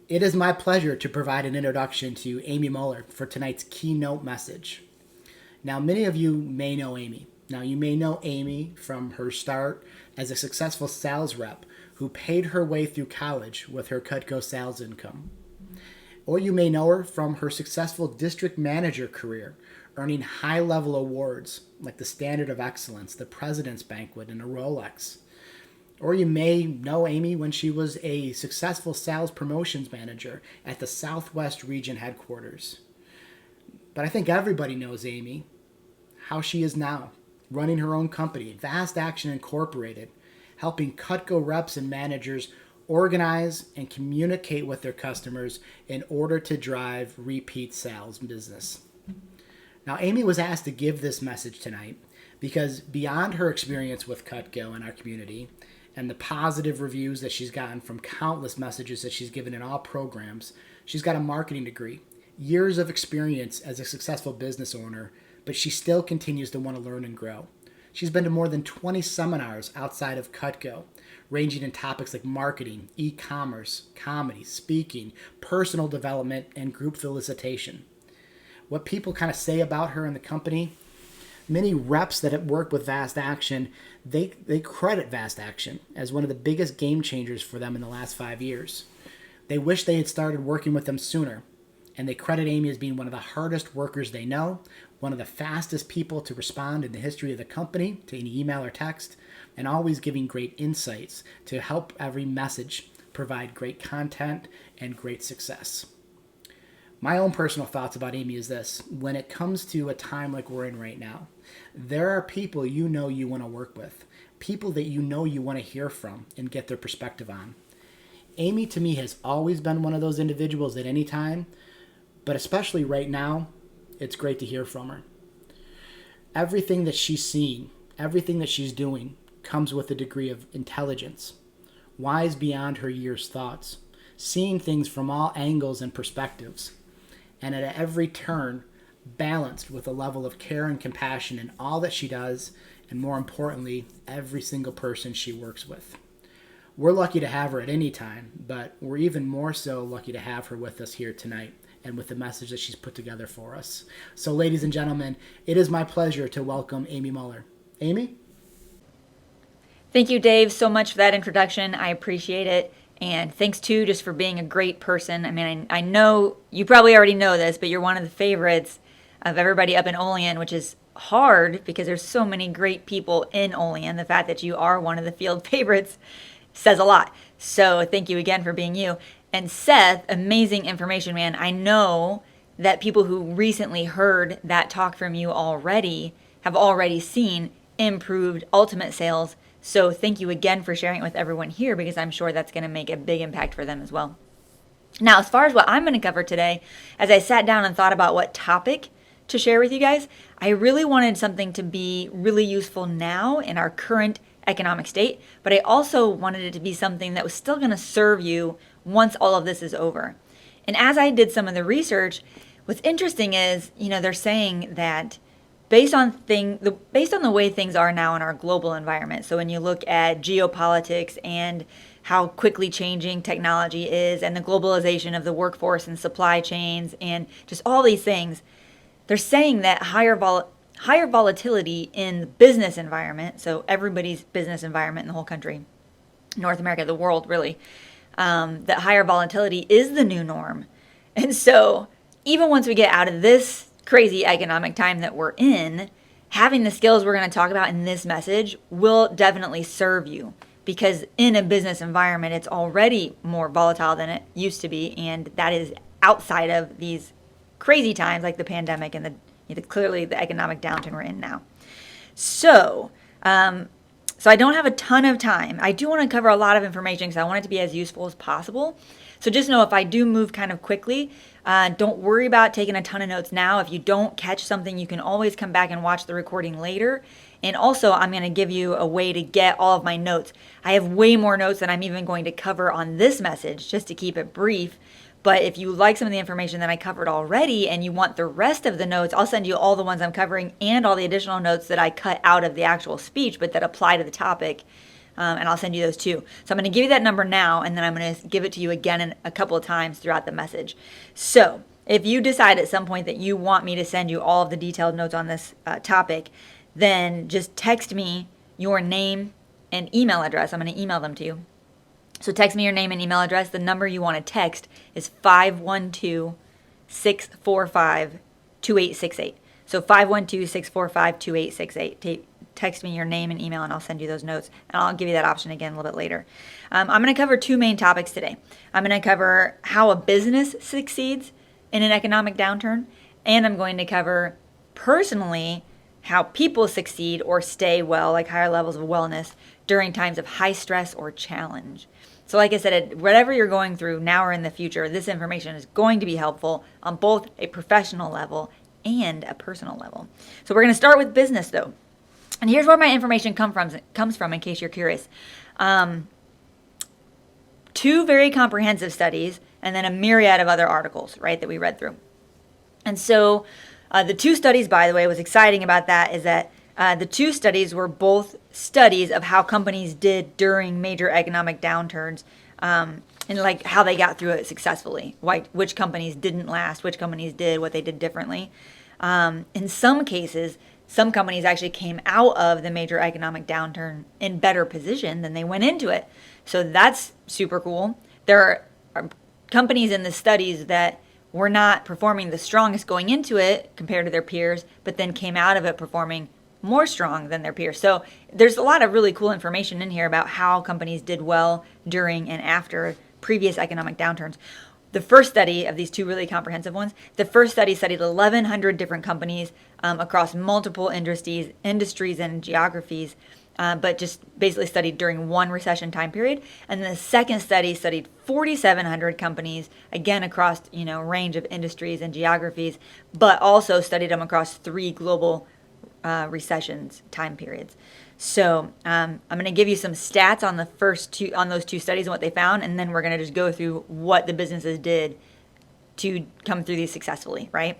It is my pleasure to provide an introduction to Amiee Mueller for tonight's keynote message. Now, many of you may know Amiee. Now, you may know Amiee from her start as a successful sales rep who paid her way through college with her Cutco sales income. Or you may know her from her successful district manager career, earning high-level awards like the Standard of Excellence, the President's Banquet, and a Rolex. Or you may know Amiee when she was a successful sales promotions manager at the Southwest Region headquarters. But I think everybody knows Amiee, how she is now, running her own company, Vast Action Incorporated, helping Cutco reps and managers organize and communicate with their customers in order to drive repeat sales business. Now, Amiee was asked to give this message tonight because beyond her experience with Cutco in our community and the positive reviews that she's gotten from countless messages that she's given in all programs, she's got a marketing degree, years of experience as a successful business owner, but she still continues to want to learn and grow. She's been to more than 20 seminars outside of Cutco, ranging in topics like marketing, e-commerce, comedy, speaking, personal development, and group felicitation. What people kind of say about her in the company, many reps that have worked with Vast Action, they credit Vast Action as one of the biggest game changers for them in the last 5 years. They wish they had started working with them sooner, and they credit Amiee as being one of the hardest workers they know, one of the fastest people to respond in the history of the company to any email or text, and always giving great insights to help every message provide great content and great success. My own personal thoughts about Amiee is this. When it comes to a time like we're in right now, there are people you know you want to work with, people that you know you want to hear from and get their perspective on. Amiee, to me, has always been one of those individuals at any time, but especially right now, it's great to hear from her. Everything that she's seen, everything that she's doing, comes with a degree of intelligence, wise beyond her years' thoughts, seeing things from all angles and perspectives, and at every turn, balanced with a level of care and compassion in all that she does, and more importantly, every single person she works with. We're lucky to have her at any time, but we're even more so lucky to have her with us here tonight and with the message that she's put together for us. So, ladies and gentlemen, it is my pleasure to welcome Amiee Mueller. Amiee? Thank you, Dave, so much for that introduction. I appreciate it. And thanks, too, just for being a great person. I mean, I know you probably already know this, but you're one of the favorites of everybody up in Olean, which is hard because there's so many great people in Olean. The fact that you are one of the field favorites says a lot. So thank you again for being you. And Seth, amazing information, man. I know that people who recently heard that talk from you already have already seen improved ultimate sales. So thank you again for sharing it with everyone here because I'm sure that's going to make a big impact for them as well. Now, as far as what I'm going to cover today, as I sat down and thought about what topic to share with you guys, I really wanted something to be really useful now in our current economic state, but I also wanted it to be something that was still going to serve you once all of this is over. And as I did some of the research, what's interesting is, they're saying that based on the way things are now in our global environment. So when you look at geopolitics and how quickly changing technology is and the globalization of the workforce and supply chains and just all these things, they're saying that higher volatility in the business environment, so everybody's business environment in the whole country, North America, the world really, that higher volatility is the new norm. And so even once we get out of this crazy economic time that we're in, having the skills we're going to talk about in this message will definitely serve you because in a business environment, it's already more volatile than it used to be. And that is outside of these crazy times like the pandemic and clearly the economic downturn we're in now. So I don't have a ton of time. I do want to cover a lot of information because I want it to be as useful as possible. So just know if I do move kind of quickly, don't worry about taking a ton of notes now. If you don't catch something, you can always come back and watch the recording later. And also, I'm going to give you a way to get all of my notes. I have way more notes than I'm even going to cover on this message, just to keep it brief. But if you like some of the information that I covered already and you want the rest of the notes, I'll send you all the ones I'm covering and all the additional notes that I cut out of the actual speech, but that apply to the topic and I'll send you those too. So I'm going to give you that number now, and then I'm going to give it to you again a couple of times throughout the message. So if you decide at some point that you want me to send you all of the detailed notes on this topic, then just text me your name and email address. I'm going to email them to you. So text me your name and email address. The number you want to text is 512-645-2868. So 512-645-2868. Text me your name and email, and I'll send you those notes. And I'll give you that option again a little bit later. I'm going to cover two main topics today. I'm going to cover how a business succeeds in an economic downturn, and I'm going to cover personally how people succeed or stay well, like higher levels of wellness, during times of high stress or challenge. So like I said, whatever you're going through now or in the future, this information is going to be helpful on both a professional level and a personal level. So we're going to start with business though. And here's where my information comes from in case you're curious. Two very comprehensive studies and then a myriad of other articles, right, that we read through. And so the two studies, by the way, what's exciting about that is that the two studies were both studies of how companies did during major economic downturns, and like how they got through it successfully, which companies didn't last, which companies did, what they did differently. In some cases, some companies actually came out of the major economic downturn in better position than they went into it. So that's super cool. There are companies in the studies that were not performing the strongest going into it compared to their peers, but then came out of it performing more strong than their peers. So there's a lot of really cool information in here about how companies did well during and after previous economic downturns. The first study of these two really comprehensive ones, the first study studied 1,100 different companies across multiple industries and geographies, but just basically studied during one recession time period. And the second study studied 4,700 companies, again across range of industries and geographies, but also studied them across three global recessions time periods. So I'm going to give you some stats on those two studies and what they found, and then we're going to just go through what the businesses did to come through these successfully, right?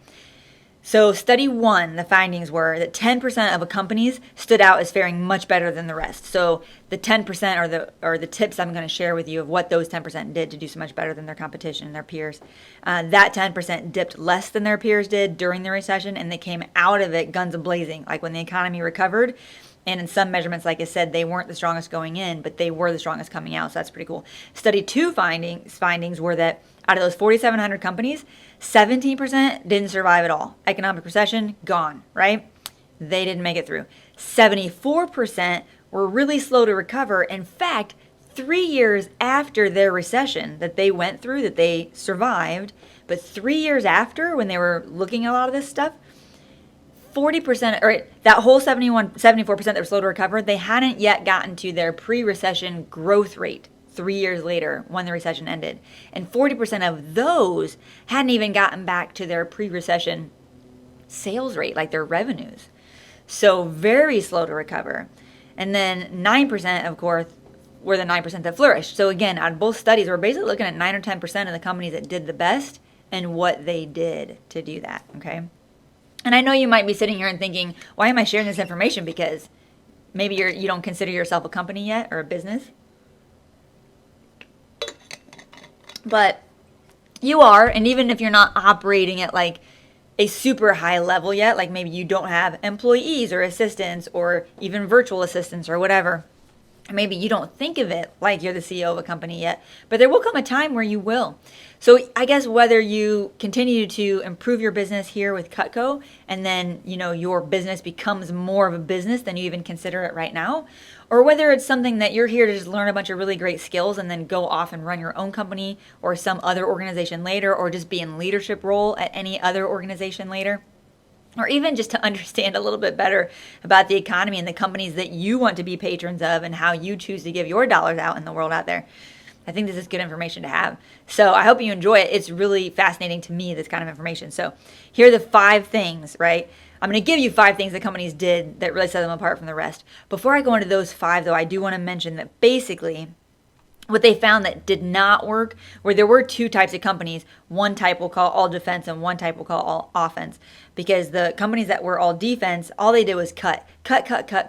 So study one, the findings were that 10% of a companies stood out as faring much better than the rest. So the 10% are the tips I'm going to share with you of what those 10% did to do so much better than their competition and their peers. That 10% dipped less than their peers did during the recession, and they came out of it guns a-blazing, like when the economy recovered. And in some measurements, like I said, they weren't the strongest going in, but they were the strongest coming out. So that's pretty cool. Study two findings were that out of those 4,700 companies, 17% didn't survive at all. Economic recession, gone, right? They didn't make it through. 74% were really slow to recover. In fact, 3 years after their recession that they went through, that they survived, but 3 years after, when they were looking at a lot of this stuff, 40%, or that whole 74% that were slow to recover, they hadn't yet gotten to their pre-recession growth rate 3 years later when the recession ended. And 40% of those hadn't even gotten back to their pre-recession sales rate, like their revenues. So very slow to recover. And then 9%, of course, were the 9% that flourished. So again, out of both studies, we're basically looking at 9 or 10% of the companies that did the best and what they did to do that, okay? And I know you might be sitting here and thinking, why am I sharing this information? Because maybe you don't consider yourself a company yet or a business. But you are, and even if you're not operating at like a super high level yet, like maybe you don't have employees or assistants or even virtual assistants or whatever, maybe you don't think of it like you're the CEO of a company yet, but there will come a time where you will. So I guess whether you continue to improve your business here with Cutco and then, your business becomes more of a business than you even consider it right now, or whether it's something that you're here to just learn a bunch of really great skills and then go off and run your own company or some other organization later, or just be in leadership role at any other organization later, or even just to understand a little bit better about the economy and the companies that you want to be patrons of and how you choose to give your dollars out in the world out there. I think this is good information to have. So I hope you enjoy it. It's really fascinating to me, this kind of information. So here are the 5 things, right? I'm going to give you 5 things that companies did that really set them apart from the rest. Before I go into those 5, though, I do want to mention that basically what they found that did not work, where there were 2 types of companies. One type we'll call all defense and one type we'll call all offense. Because the companies that were all defense, all they did was cut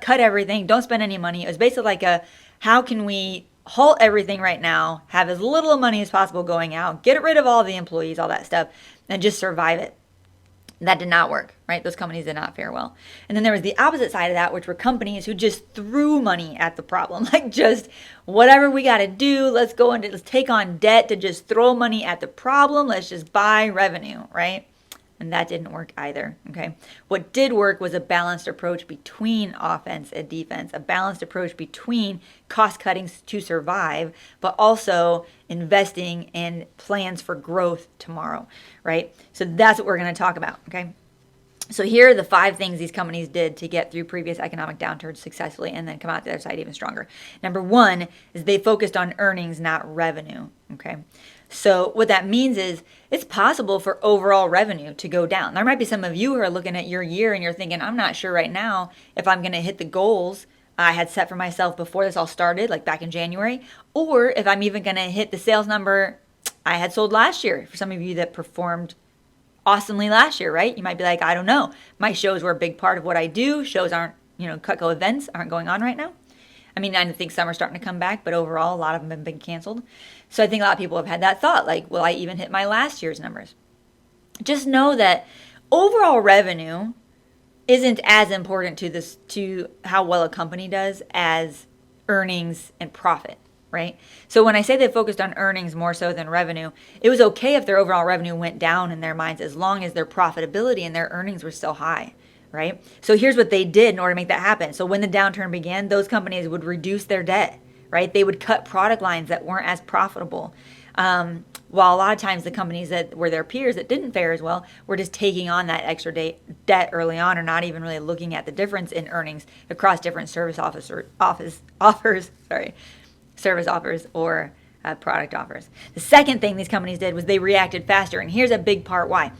everything, don't spend any money. It was basically like a How can we halt everything right now, have as little money as possible going out, get rid of all the employees, all that stuff, and just survive it? That did not work, right? Those companies did not fare well. And then there was the opposite side of that, which were companies who just threw money at the problem. Like, just whatever we got to do, let's take on debt to just throw money at the problem. Let's just buy revenue, right? And that didn't work either, okay? What did work was a balanced approach between offense and defense, a balanced approach between cost cutting to survive, but also investing in plans for growth tomorrow, right? So that's what we're going to talk about, okay? So here are the 5 things these companies did to get through previous economic downturns successfully and then come out the other side even stronger. Number 1 is they focused on earnings, not revenue, okay? So what that means is it's possible for overall revenue to go down. There might be some of you who are looking at your year and you're thinking, I'm not sure right now if I'm going to hit the goals I had set for myself before this all started, like back in January, or if I'm even going to hit the sales number I had sold last year. For some of you that performed awesomely last year, right? You might be like, I don't know. My shows were a big part of what I do. Shows aren't, Cutco events aren't going on right now. I mean, I think some are starting to come back, but overall, a lot of them have been canceled. So I think a lot of people have had that thought, like, will I even hit my last year's numbers? Just know that overall revenue isn't as important to how well a company does as earnings and profit, right? So when I say they focused on earnings more so than revenue, it was okay if their overall revenue went down in their minds as long as their profitability and their earnings were still high. Right? So here's what they did in order to make that happen. So when the downturn began, those companies would reduce their debt, right? They would cut product lines that weren't as profitable. While a lot of times the companies that were their peers that didn't fare as well were just taking on that extra debt early on or not even really looking at the difference in earnings across different service offers or product offers. The second thing these companies did was they reacted faster. And here's a big part why.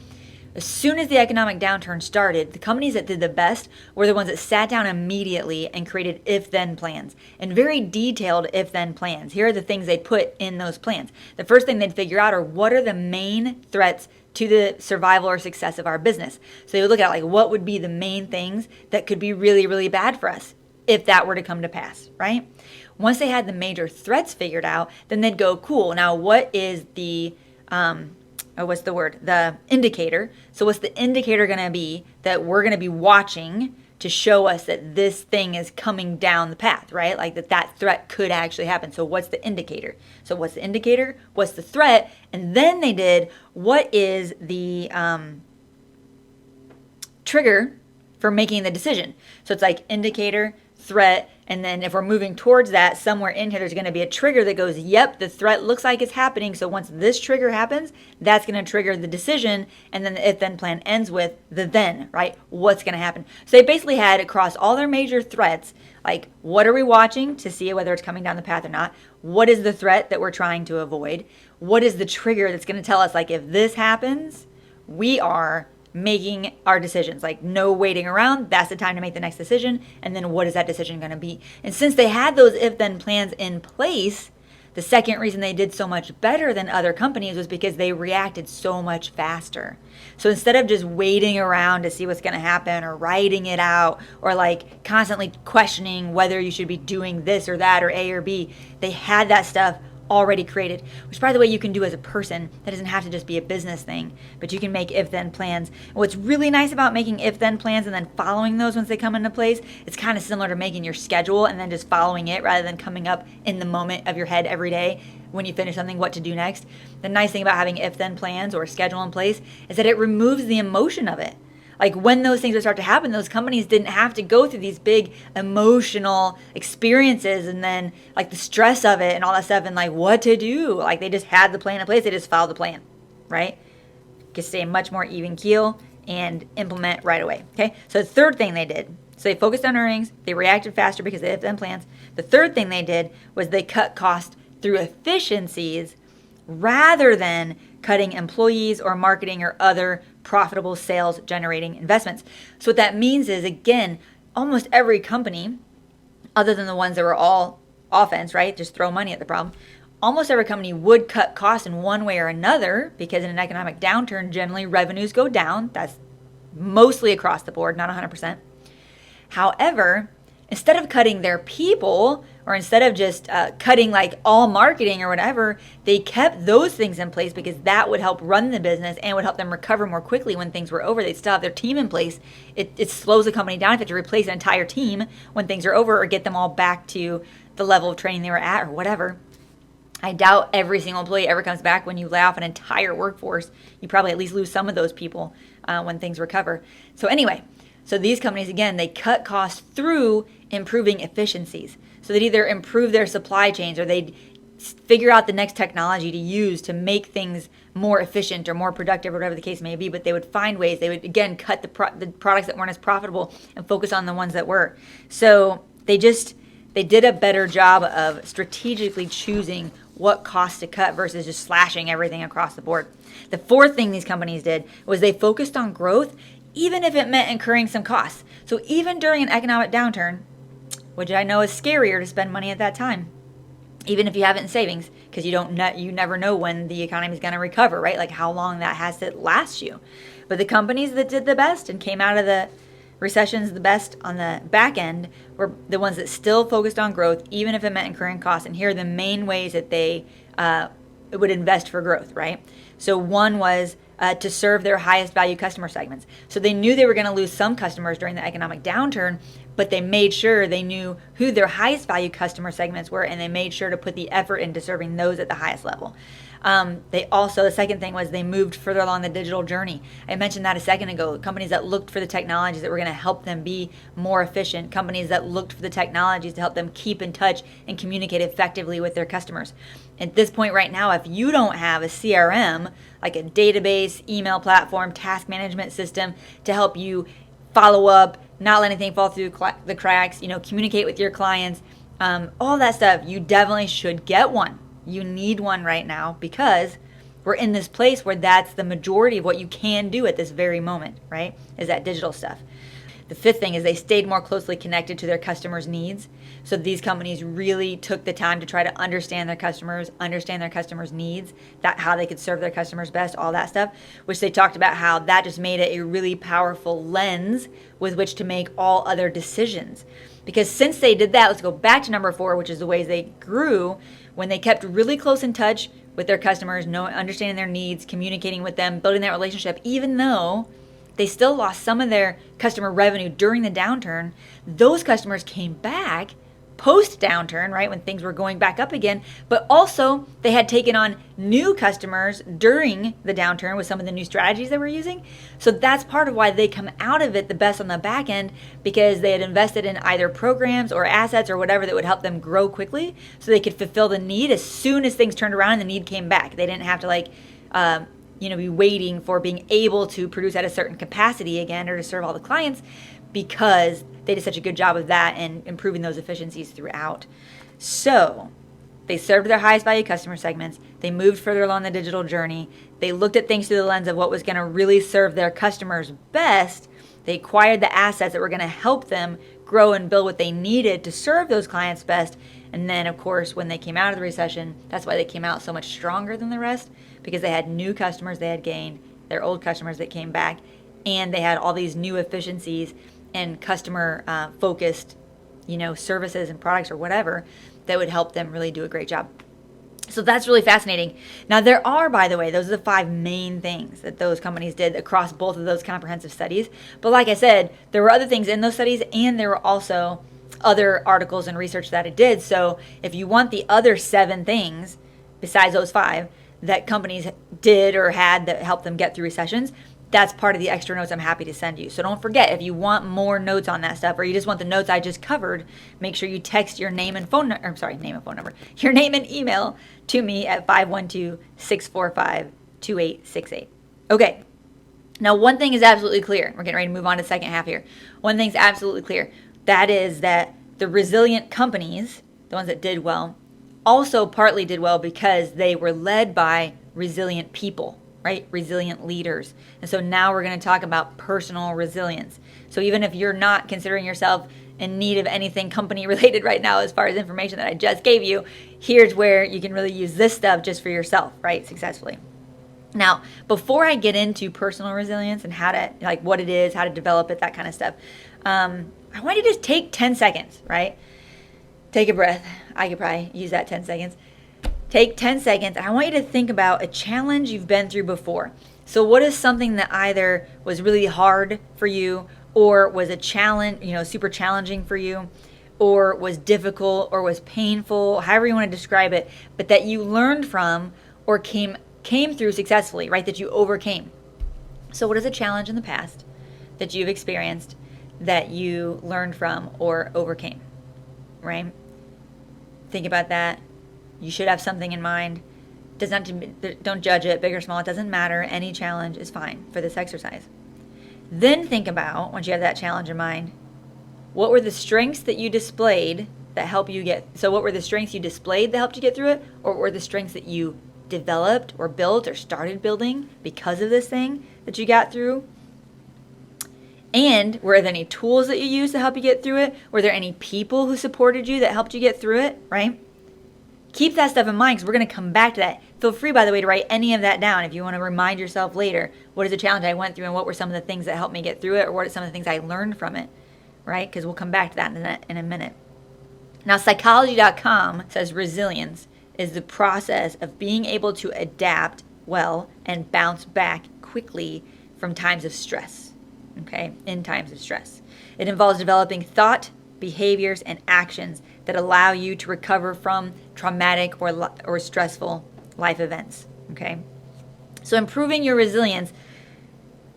As soon as the economic downturn started, the companies that did the best were the ones that sat down immediately and created if-then plans, and very detailed if-then plans. Here are the things they put in those plans. The first thing they'd figure out are what are the main threats to the survival or success of our business. So they would look at like what would be the main things that could be really, really bad for us if that were to come to pass, right? Once they had the major threats figured out, then they'd go, cool, now what is the the indicator. So what's the indicator going to be that we're going to be watching to show us that this thing is coming down the path, right? Like that threat could actually happen. So what's the indicator? So what's the indicator? What's the threat? And then they did, what is the trigger for making the decision? So it's like indicator, threat, and then if we're moving towards that, somewhere in here, there's going to be a trigger that goes, yep, the threat looks like it's happening. So once this trigger happens, that's going to trigger the decision. And then the if-then plan ends with the then, right? What's going to happen? So they basically had across all their major threats, like what are we watching to see whether it's coming down the path or not? What is the threat that we're trying to avoid? What is the trigger that's going to tell us, like, if this happens, we are making our decisions, like no waiting around. That's the time to make the next decision. And then what is that decision going to be? And since they had those if-then plans in place, the second reason they did so much better than other companies was because they reacted so much faster. So instead of just waiting around to see what's going to happen or writing it out or like constantly questioning whether you should be doing this or that or A or B, they had that stuff already created, which by the way you can do as a person. That doesn't have to just be a business thing, but you can make if-then plans. And what's really nice about making if-then plans and then following those once they come into place, it's kind of similar to making your schedule and then just following it rather than coming up in the moment of your head every day when you finish something what to do next. The nice thing about having if-then plans or a schedule in place is that it removes the emotion of it. Like when those things would start to happen, those companies didn't have to go through these big emotional experiences and then like the stress of it and all that stuff and like what to do. Like they just had the plan in place. They just followed the plan, right? Could stay much more even keel and implement right away. Okay. So the third thing they did, so they focused on earnings. They reacted faster because they had them plans. The third thing they did was they cut costs through efficiencies rather than cutting employees or marketing or other profitable sales generating investments. So what that means is, again, almost every company, other than the ones that were all offense, right? Just throw money at the problem. Almost every company would cut costs in one way or another because in an economic downturn, generally revenues go down. That's mostly across the board, not 100%. However, instead of cutting their people or instead of just cutting like all marketing or whatever, they kept those things in place because that would help run the business and would help them recover more quickly when things were over. They'd still have their team in place. It slows the company down if they have to replace an entire team when things are over or get them all back to the level of training they were at or whatever. I doubt every single employee ever comes back. When you lay off an entire workforce, you probably at least lose some of those people when things recover. So anyway, so these companies, again, they cut costs through improving efficiencies. So they'd either improve their supply chains or they'd figure out the next technology to use to make things more efficient or more productive or whatever the case may be. But they would find ways. They would, again, cut the products that weren't as profitable and focus on the ones that were. So they did a better job of strategically choosing what costs to cut versus just slashing everything across the board. The fourth thing these companies did was they focused on growth, even if it meant incurring some costs. So even during an economic downturn, which I know is scarier to spend money at that time, even if you have it in savings, because you never know when the economy is going to recover, right? Like how long that has to last you. But the companies that did the best and came out of the recessions the best on the back end were the ones that still focused on growth, even if it meant incurring costs. And here are the main ways that they would invest for growth, right? So one was to serve their highest value customer segments. So they knew they were going to lose some customers during the economic downturn, but they made sure they knew who their highest value customer segments were, and they made sure to put the effort into serving those at the highest level. The second thing was they moved further along the digital journey. I mentioned that a second ago. Companies that looked for the technologies that were going to help them be more efficient. Companies that looked for the technologies to help them keep in touch and communicate effectively with their customers. At this point right now, if you don't have a CRM, like a database, email platform, task management system to help you follow up, not let anything fall through the cracks, communicate with your clients, all that stuff, you definitely should get one. You need one right now because we're in this place where that's the majority of what you can do at this very moment, right? Is that digital stuff. The fifth thing is they stayed more closely connected to their customers' needs. So these companies really took the time to try to understand their customers needs, that how they could serve their customers best, all that stuff, which they talked about how that just made it a really powerful lens with which to make all other decisions. Because since they did that, let's go back to number 4, which is the ways they grew. When they kept really close in touch with their customers, understanding their needs, communicating with them, building that relationship, even though they still lost some of their customer revenue during the downturn, those customers came back post-downturn, right, when things were going back up again, but also they had taken on new customers during the downturn with some of the new strategies they were using. So that's part of why they come out of it the best on the back end, because they had invested in either programs or assets or whatever that would help them grow quickly so they could fulfill the need as soon as things turned around and the need came back. They didn't have to be waiting for being able to produce at a certain capacity again or to serve all the clients, because they did such a good job of that and improving those efficiencies throughout. So they served their highest value customer segments. They moved further along the digital journey. They looked at things through the lens of what was going to really serve their customers best. They acquired the assets that were going to help them grow and build what they needed to serve those clients best. And then, of course, when they came out of the recession, that's why they came out so much stronger than the rest, because they had new customers they had gained, their old customers that came back, and they had all these new efficiencies and customer focused, services and products or whatever that would help them really do a great job. So that's really fascinating. Now there are, by the way, those are the 5 main things that those companies did across both of those comprehensive studies. But like I said, there were other things in those studies, and there were also other articles and research that it did. So if you want the other 7 things besides those 5 that companies did or had that helped them get through recessions, that's part of the extra notes I'm happy to send you. So don't forget, if you want more notes on that stuff, or you just want the notes I just covered, make sure you text your name and phone number, your name and email to me at 512-645-2868. Okay. Now, one thing is absolutely clear. We're getting ready to move on to the second half here. One thing's absolutely clear. That is that the resilient companies, the ones that did well, also partly did well because they were led by resilient people, right? Resilient leaders. And so now we're going to talk about personal resilience. So even if you're not considering yourself in need of anything company related right now, as far as information that I just gave you, here's where you can really use this stuff just for yourself, right? Successfully. Now, before I get into personal resilience and how to, what it is, how to develop it, that kind of stuff, I want you to just take 10 seconds, right? Take a breath. I could probably use that 10 seconds. Take 10 seconds, and I want you to think about a challenge you've been through before. So what is something that either was really hard for you, or was a challenge, super challenging for you, or was difficult, or was painful, however you want to describe it, but that you learned from or came through successfully, right? That you overcame. So what is a challenge in the past that you've experienced that you learned from or overcame, right? Think about that. You should have something in mind. Don't judge it, big or small. It doesn't matter. Any challenge is fine for this exercise. Then think about, once you have that challenge in mind, what were the strengths that you displayed that helped you get, so what were the strengths you displayed that helped you get through it? Or what were the strengths that you developed or built or started building because of this thing that you got through? And were there any tools that you used to help you get through it? Were there any people who supported you that helped you get through it, right? Keep that stuff in mind, because we're going to come back to that. Feel free, by the way, to write any of that down if you want to remind yourself later, what is the challenge I went through and what were some of the things that helped me get through it, or what are some of the things I learned from it, right? Because we'll come back to that in a minute. Now, psychology.com says resilience is the process of being able to adapt well and bounce back quickly from times of stress, okay, in times of stress. It involves developing thought, behaviors, and actions that allow you to recover from traumatic or stressful life events, okay? So improving your resilience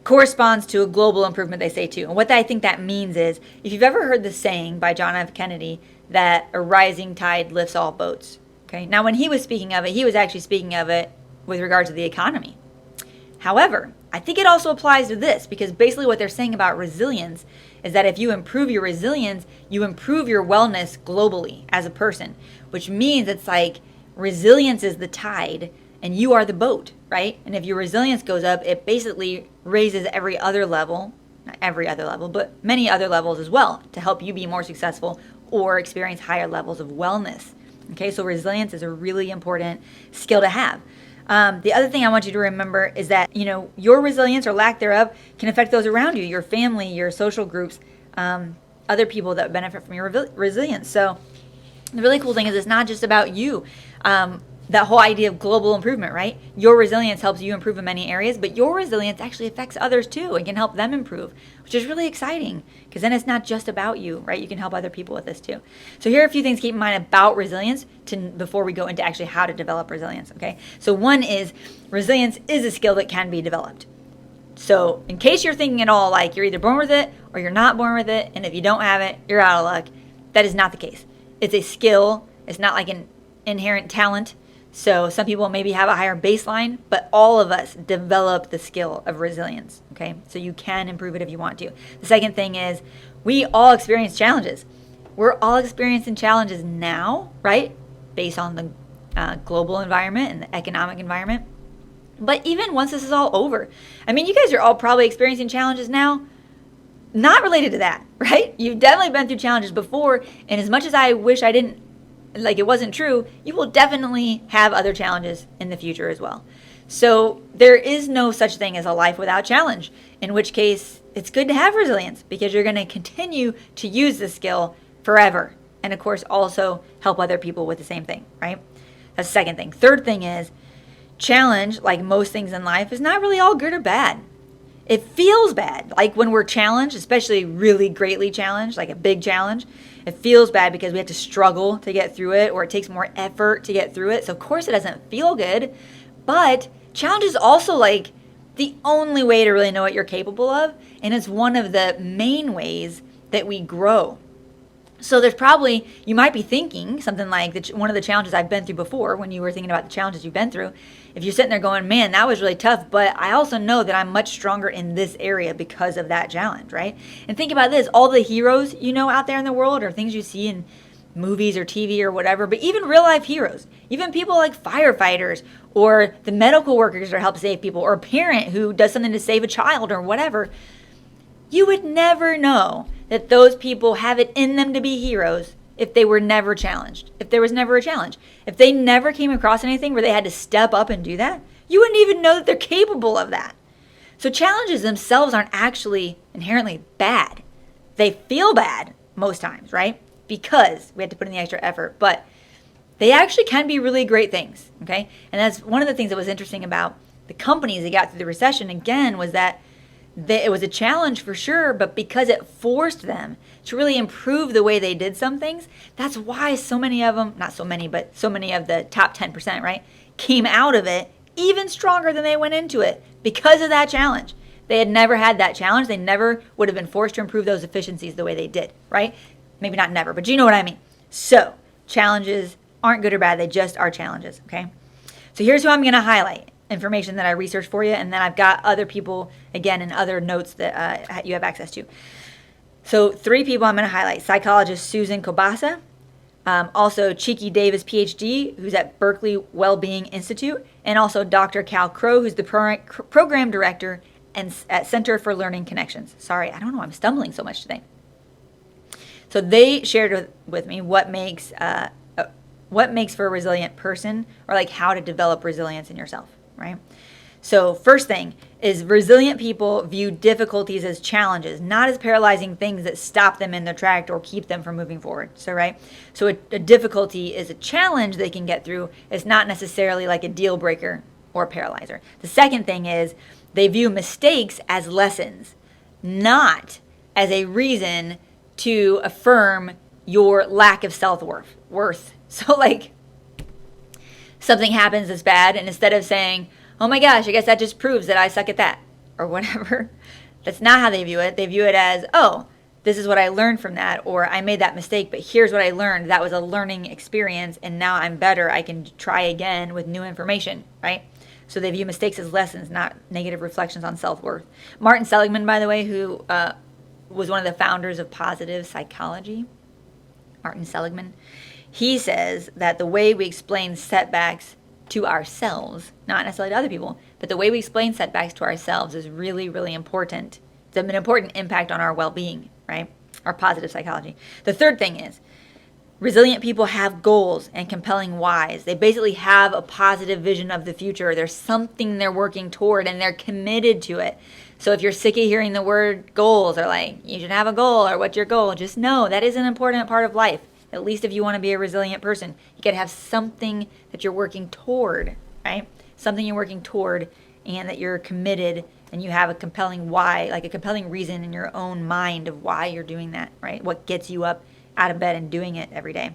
corresponds to a global improvement, they say too. And what I think that means is, if you've ever heard the saying by John F. Kennedy that a rising tide lifts all boats, okay? Now, when he was speaking of it, he was actually speaking of it with regard to the economy. However, I think it also applies to this, because basically what they're saying about resilience is that if you improve your resilience, you improve your wellness globally as a person, which means it's like resilience is the tide and you are the boat, right? And if your resilience goes up, it basically raises every other level, not every other level, but many other levels as well, to help you be more successful or experience higher levels of wellness. Okay, so resilience is a really important skill to have. The other thing I want you to remember is that, your resilience or lack thereof can affect those around you, your family, your social groups, other people that benefit from your resilience. So the really cool thing is it's not just about you. That whole idea of global improvement, right? Your resilience helps you improve in many areas, but your resilience actually affects others too and can help them improve, which is really exciting, because then it's not just about you, right? You can help other people with this too. So here are a few things to keep in mind about resilience before we go into actually how to develop resilience, okay? So one is, resilience is a skill that can be developed. So in case you're thinking at all like you're either born with it or you're not born with it, and if you don't have it, you're out of luck, that is not the case. It's a skill. It's not like an inherent talent. So some people maybe have a higher baseline, but all of us develop the skill of resilience, okay? So you can improve it if you want to. The second thing is, we all experience challenges. We're all experiencing challenges now, right? Based on the global environment and the economic environment. But even once this is all over, I mean, you guys are all probably experiencing challenges now, not related to that, right? You've definitely been through challenges before, and as much as I wish I didn't, like it wasn't true, you will definitely have other challenges in the future as well. So there is no such thing as a life without challenge, in which case it's good to have resilience, because you're going to continue to use this skill forever. And of course, also help other people with the same thing, right? That's the second thing. Third thing is, challenge, like most things in life, is not really all good or bad. It feels bad. Like when we're challenged, especially really greatly challenged, like a big challenge, it feels bad because we have to struggle to get through it, or it takes more effort to get through it. So of course it doesn't feel good, but challenge is also like the only way to really know what you're capable of. And it's one of the main ways that we grow. So there's probably, you might be thinking something like one of the challenges I've been through before, when you were thinking about the challenges you've been through, if you're sitting there going, man, that was really tough, but I also know that I'm much stronger in this area because of that challenge, right? And think about this, all the heroes you know out there in the world, or things you see in movies or TV or whatever, but even real life heroes, even people like firefighters, or the medical workers that help save people, or a parent who does something to save a child or whatever, you would never know that those people have it in them to be heroes if they were never challenged, if there was never a challenge. If they never came across anything where they had to step up and do that, you wouldn't even know that they're capable of that. So challenges themselves aren't actually inherently bad. They feel bad most times, right? because we had to put in the extra effort. But they actually can be really great things, okay? And that's one of the things that was interesting about the companies that got through the recession, again, was that it was a challenge for sure, but because it forced them to really improve the way they did some things, that's why so many of them, not so many, but so many of the top 10%, right, came out of it even stronger than they went into it because of that challenge. They had never had that challenge. They never would have been forced to improve those efficiencies the way they did, right? Maybe not never, but you know what I mean. So challenges aren't good or bad. They just are challenges, okay? So here's who I'm going to highlight, information that I researched for you, and then I've got other people, again, in other notes that you have access to. So 3 people I'm going to highlight. Psychologist Susan Kobasa, also Cheeky Davis, PhD, who's at Berkeley Wellbeing Institute, and also Dr. Cal Crow, who's the program director and at Center for Learning Connections. Sorry, I don't know why I'm stumbling so much today. So they shared with me what makes for a resilient person, or like how to develop resilience in yourself, right? So first thing is, resilient people view difficulties as challenges, not as paralyzing things that stop them in their track or keep them from moving forward. So, right? So a difficulty is a challenge they can get through. It's not necessarily like a deal breaker or a paralyzer. The second thing is, they view mistakes as lessons, not as a reason to affirm your lack of self-worth. So like, something happens that's bad, and instead of saying, oh my gosh, I guess that just proves that I suck at that, or whatever, that's not how they view it. They view it as, oh, this is what I learned from that, or I made that mistake, but here's what I learned. That was a learning experience, and now I'm better. I can try again with new information, right? So they view mistakes as lessons, not negative reflections on self-worth. Martin Seligman, by the way, who was one of the founders of positive psychology, Martin Seligman, he says that the way we explain setbacks to ourselves, not necessarily to other people, but the way we explain setbacks to ourselves is really, really important. It's an important impact on our well-being, right? Our positive psychology. The third thing is, resilient people have goals and compelling whys. They basically have a positive vision of the future. There's something they're working toward, and they're committed to it. So if you're sick of hearing the word goals, or like, you should have a goal, or what's your goal, just know that is an important part of life. At least if you want to be a resilient person, you got to have something that you're working toward, right? Something you're working toward, and that you're committed, and you have a compelling why, like a compelling reason in your own mind of why you're doing that, right? What gets you up out of bed and doing it every day.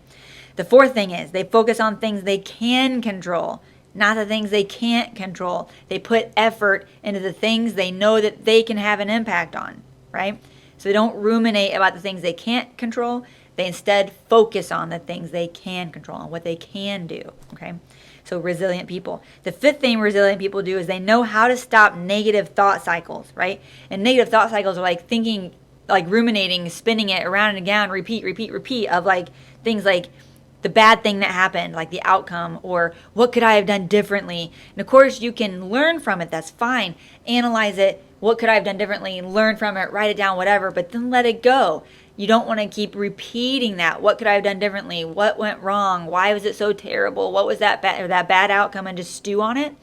The fourth thing is, they focus on things they can control, not the things they can't control. They put effort into the things they know that they can have an impact on, right? So they don't ruminate about the things they can't control. They instead focus on the things they can control and what they can do, okay? So resilient people. The fifth thing resilient people do is they know how to stop negative thought cycles, right? And negative thought cycles are like thinking, like ruminating, spinning it around and again, repeat of like things like the bad thing that happened, like the outcome, or what could I have done differently? And of course you can learn from it, that's fine. Analyze it, what could I have done differently, learn from it, write it down, whatever, but then let it go. You don't want to keep repeating that. What could I have done differently? What went wrong? Why was it so terrible? What was that bad outcome? And just stew on it.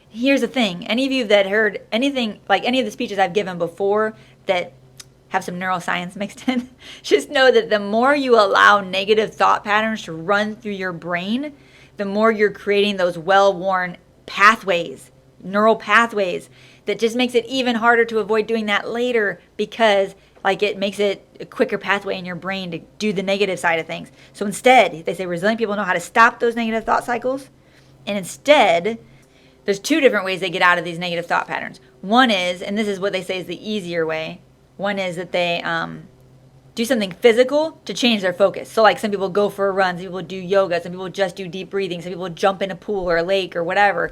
Here's the thing. Any of you that heard anything, like any of the speeches I've given before that have some neuroscience mixed in, just know that the more you allow negative thought patterns to run through your brain, the more you're creating those well-worn pathways, neural pathways, that just makes it even harder to avoid doing that later, because like it makes it a quicker pathway in your brain to do the negative side of things. So instead, they say resilient people know how to stop those negative thought cycles. And instead, there's 2 different ways they get out of these negative thought patterns. One is, and this is what they say is the easier way, one is that they do something physical to change their focus. So like some people go for a run, some people do yoga, some people just do deep breathing, some people jump in a pool or a lake or whatever.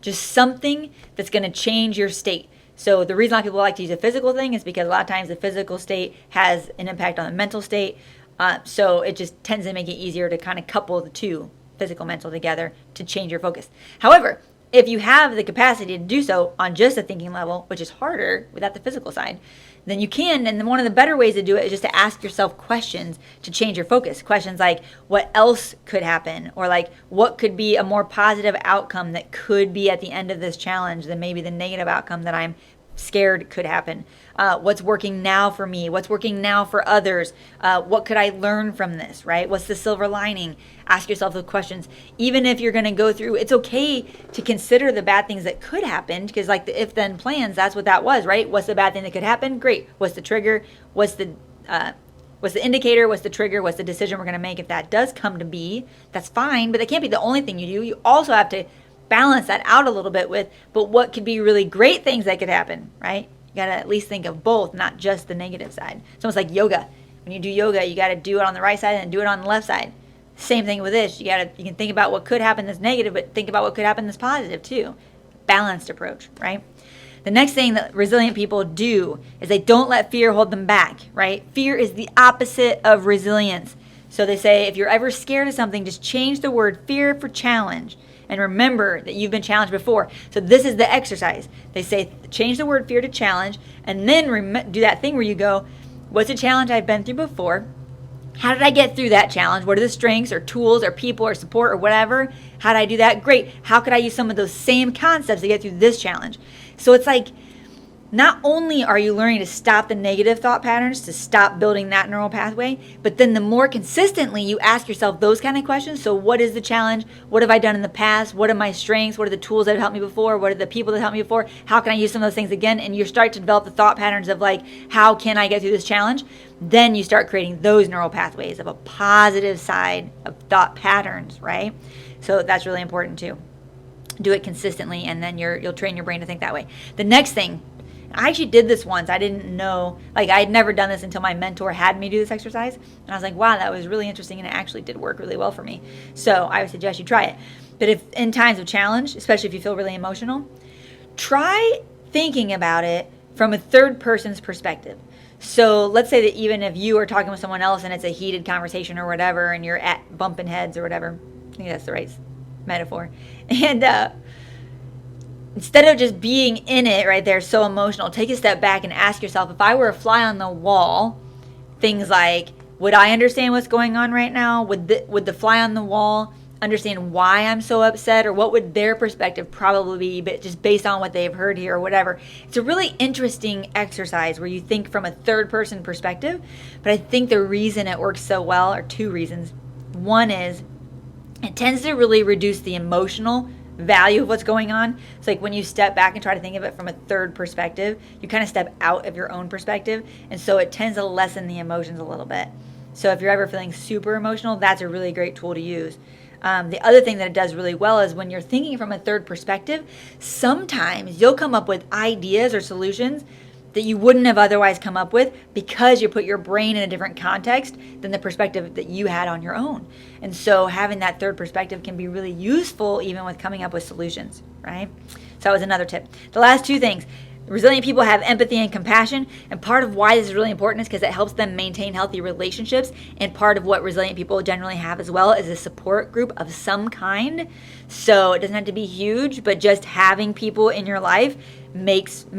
Just something that's going to change your state. So the reason a lot of people like to use a physical thing is because a lot of times the physical state has an impact on the mental state. So it just tends to make it easier to kind of couple the two, physical, mental, together to change your focus. However, if you have the capacity to do so on just a thinking level, which is harder without the physical side, then you can. And then one of the better ways to do it is just to ask yourself questions to change your focus. Questions like, what else could happen? Or like, what could be a more positive outcome that could be at the end of this challenge than maybe the negative outcome that I'm scared could happen. What's working now for me? What's working now for others? What could I learn from this, right? What's the silver lining? Ask yourself those questions. Even if you're going to go through, it's okay to consider the bad things that could happen, because like the if-then plans, that's what that was, right? What's the bad thing that could happen? Great. What's the trigger? What's the indicator? What's the trigger? What's the decision we're going to make? If that does come to be, that's fine, but that can't be the only thing you do. You also have to balance that out a little bit with, but what could be really great things that could happen, right? You got to at least think of both, not just the negative side. It's almost like yoga. When you do yoga, you got to do it on the right side and do it on the left side. Same thing with this. You can think about what could happen that's negative, but think about what could happen that's positive too. Balanced approach, right? The next thing that resilient people do is they don't let fear hold them back, right? Fear is the opposite of resilience. So they say if you're ever scared of something, just change the word fear for challenge. And remember that you've been challenged before. So this is the exercise. They say change the word fear to challenge, and then do that thing where you go, what's a challenge I've been through before? How did I get through that challenge? What are the strengths or tools or people or support or whatever? How did I do that? Great. How could I use some of those same concepts to get through this challenge? So it's like, not only are you learning to stop the negative thought patterns, to stop building that neural pathway, but then the more consistently you ask yourself those kind of questions. So what is the challenge? What have I done in the past? What are my strengths? What are the tools that have helped me before? What are the people that helped me before? How can I use some of those things again? And you start to develop the thought patterns of like, how can I get through this challenge? Then you start creating those neural pathways of a positive side of thought patterns, right? So that's really important too. Do it consistently, and then you'll train your brain to think that way. The next thing, I actually did this once. I didn't know, like I had never done this until my mentor had me do this exercise. And I was like, wow, that was really interesting, and it actually did work really well for me. So I would suggest you try it. But if in times of challenge, especially if you feel really emotional, try thinking about it from a third person's perspective. So let's say that even if you are talking with someone else and it's a heated conversation or whatever, and you're at bumping heads or whatever, I think that's the right metaphor. And instead of just being in it right there, so emotional, take a step back and ask yourself, if I were a fly on the wall, things like, would I understand what's going on right now? Would the fly on the wall understand why I'm so upset, or what would their perspective probably be, but just based on what they've heard here or whatever? It's a really interesting exercise where you think from a third person perspective, but I think the reason it works so well are two reasons. One is it tends to really reduce the emotional value of what's going on. It's like when you step back and try to think of it from a third perspective, you kind of step out of your own perspective, and so it tends to lessen the emotions a little bit. So if you're ever feeling super emotional, that's a really great tool to use. The other thing that it does really well is when you're thinking from a third perspective, sometimes you'll come up with ideas or solutions that you wouldn't have otherwise come up with, because you put your brain in a different context than the perspective that you had on your own. And so having that third perspective can be really useful even with coming up with solutions, right? So that was another tip. The last two things. Resilient people have empathy and compassion, and part of why this is really important is because it helps them maintain healthy relationships, and part of what resilient people generally have as well is a support group of some kind. So it doesn't have to be huge, but just having people in your life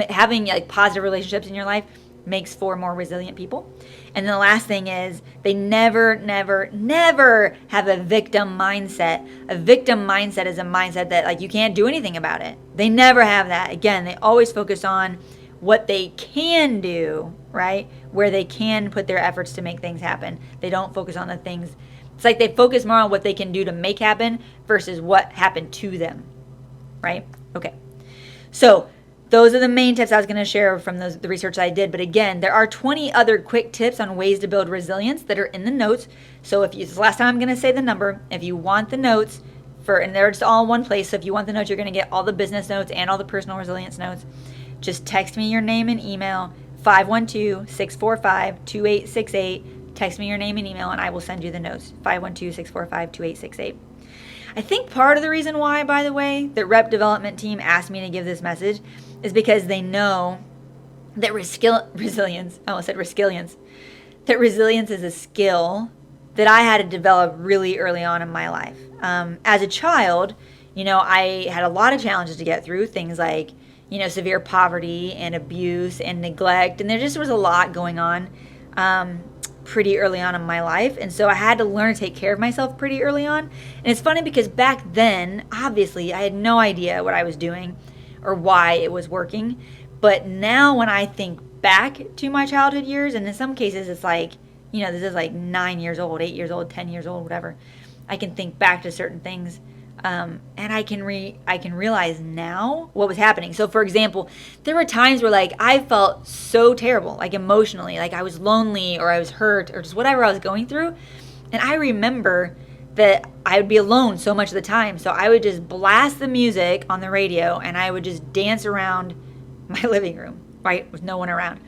having like positive relationships in your life makes for more resilient people. And then the last thing is they never have a victim mindset. A victim mindset is a mindset that like you can't do anything about it. They never have that. Again, they always focus on what they can do, right? Where they can put their efforts to make things happen. They don't focus on the things. It's like they focus more on what they can do to make happen versus what happened to them, right? Okay. So those are the main tips I was going to share from the research I did. But again, there are 20 other quick tips on ways to build resilience that are in the notes. So this is the last time I'm going to say the number. If you want the notes, and they're just all in one place. So if you want the notes, you're going to get all the business notes and all the personal resilience notes. Just text me your name and email, 512-645-2868. Text me your name and email, and I will send you the notes, 512-645-2868. I think part of the reason why, by the way, the rep development team asked me to give this message is because they know that resilience is a skill that I had to develop really early on in my life. As a child, I had a lot of challenges to get through, things like, severe poverty and abuse and neglect, and there just was a lot going on pretty early on in my life. And so I had to learn to take care of myself pretty early on. And it's funny because back then, obviously, I had no idea what I was doing or why it was working. But now when I think back to my childhood years, and in some cases it's like, this is like 9 years old, 8 years old, 10 years old, whatever. I can think back to certain things, and I can realize now what was happening. So, for example, there were times where like I felt so terrible, like emotionally, like I was lonely or I was hurt or just whatever I was going through, and I remember that I would be alone so much of the time. So I would just blast the music on the radio and I would just dance around my living room, right, with no one around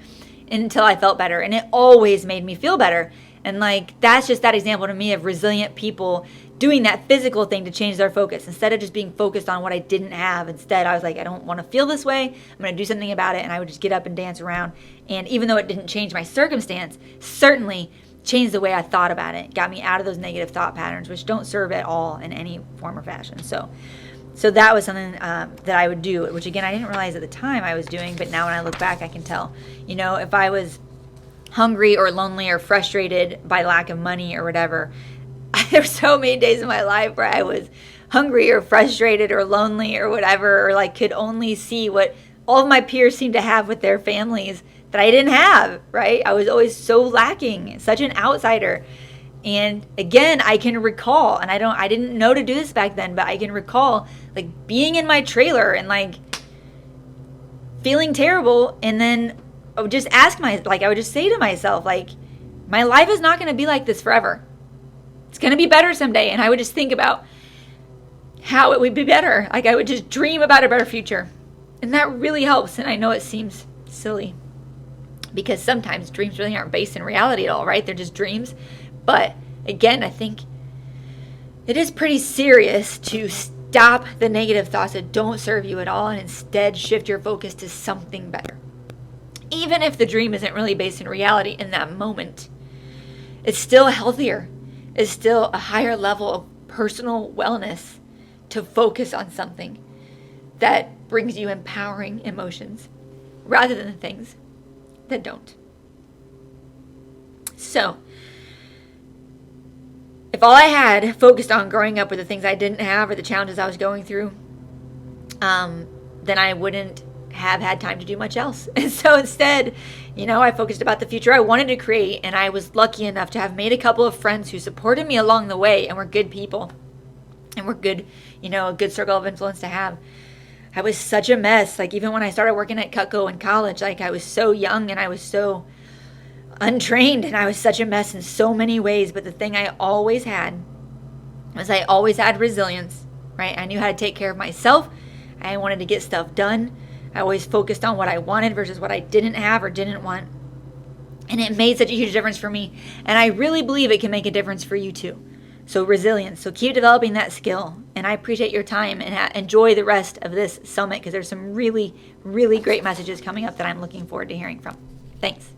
until I felt better. And it always made me feel better. And like, that's just that example to me of resilient people doing that physical thing to change their focus. Instead of just being focused on what I didn't have, instead I was like, I don't want to feel this way. I'm going to do something about it. And I would just get up and dance around. And even though it didn't change my circumstance, certainly changed the way I thought about it, got me out of those negative thought patterns, which don't serve at all in any form or fashion. So that was something that I would do, which again, I didn't realize at the time I was doing, but now when I look back, I can tell. If I was hungry or lonely or frustrated by lack of money or whatever, there were so many days in my life where I was hungry or frustrated or lonely or whatever, or like could only see what all of my peers seemed to have with their families that I didn't have, right? I was always so lacking, such an outsider. And again, I can recall, and I didn't know to do this back then, but I can recall like being in my trailer and like feeling terrible. And then I would just I would just say to myself, like, my life is not going to be like this forever. It's going to be better someday. And I would just think about how it would be better. Like I would just dream about a better future. And that really helps. And I know it seems silly, because sometimes dreams really aren't based in reality at all, right? They're just dreams. But again, I think it is pretty serious to stop the negative thoughts that don't serve you at all and instead shift your focus to something better. Even if the dream isn't really based in reality in that moment, it's still healthier. It's still a higher level of personal wellness to focus on something that brings you empowering emotions rather than the things that don't. So, if all I had focused on growing up with the things I didn't have or the challenges I was going through, then I wouldn't have had time to do much else. And so instead, I focused about the future I wanted to create, and I was lucky enough to have made a couple of friends who supported me along the way and were good people and were good, a good circle of influence to have. I was such a mess. Like even when I started working at Cutco in college, like I was so young and I was so untrained and I was such a mess in so many ways. But the thing I always had was I always had resilience, right? I knew how to take care of myself. I wanted to get stuff done. I always focused on what I wanted versus what I didn't have or didn't want. And it made such a huge difference for me. And I really believe it can make a difference for you too. So resilience. So keep developing that skill. And I appreciate your time and enjoy the rest of this summit because there's some really, really great messages coming up that I'm looking forward to hearing from. Thanks.